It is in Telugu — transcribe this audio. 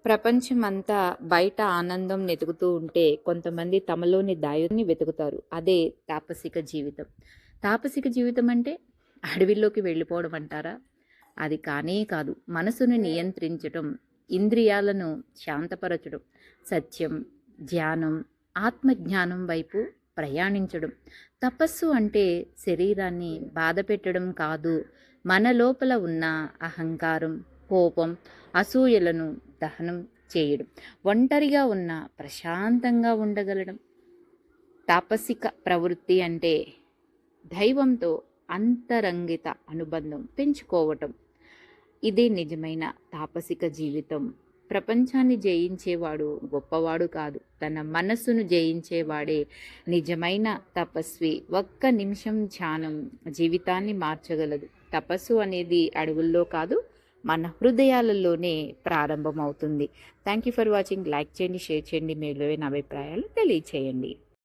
ప్రపంచమంతా బయట ఆనందం వెతుకుతూ ఉంటే కొంతమంది తమలోని దాయుని వెతుకుతారు. అదే తాపసిక జీవితం. తాపసిక జీవితం అంటే అడవిలోకి వెళ్ళిపోవడం అంటారా? అది కానే కాదు. మనసును నియంత్రించటం, ఇంద్రియాలను శాంతపరచడం, సత్యం, ధ్యానం, ఆత్మజ్ఞానం వైపు ప్రయాణించడం. తపస్సు అంటే శరీరాన్ని బాధ పెట్టడం కాదు, మన లోపల ఉన్న అహంకారం, కోపం, అసూయలను దహనం చేయడం, ఒంటరిగా ఉన్న ప్రశాంతంగా ఉండగలడం. తాపసిక ప్రవృత్తి అంటే దైవంతో అంతరంగిత అనుబంధం పెంచుకోవటం. ఇదే నిజమైన తాపసిక జీవితం. ప్రపంచాన్ని జయించేవాడు గొప్పవాడు కాదు, తన మనస్సును జయించేవాడే నిజమైన తపస్వి. ఒక్క నిమిషం ధ్యానం జీవితాన్ని మార్చగలదు. తపస్సు అనేది అడవుల్లో కాదు, మన హృదయాలలోనే ప్రారంభమవుతుంది. Thank you for watching. Like చేయండి, షేర్ చేయండి, మీ విలువైన అభిప్రాయాలు తెలియచేయండి.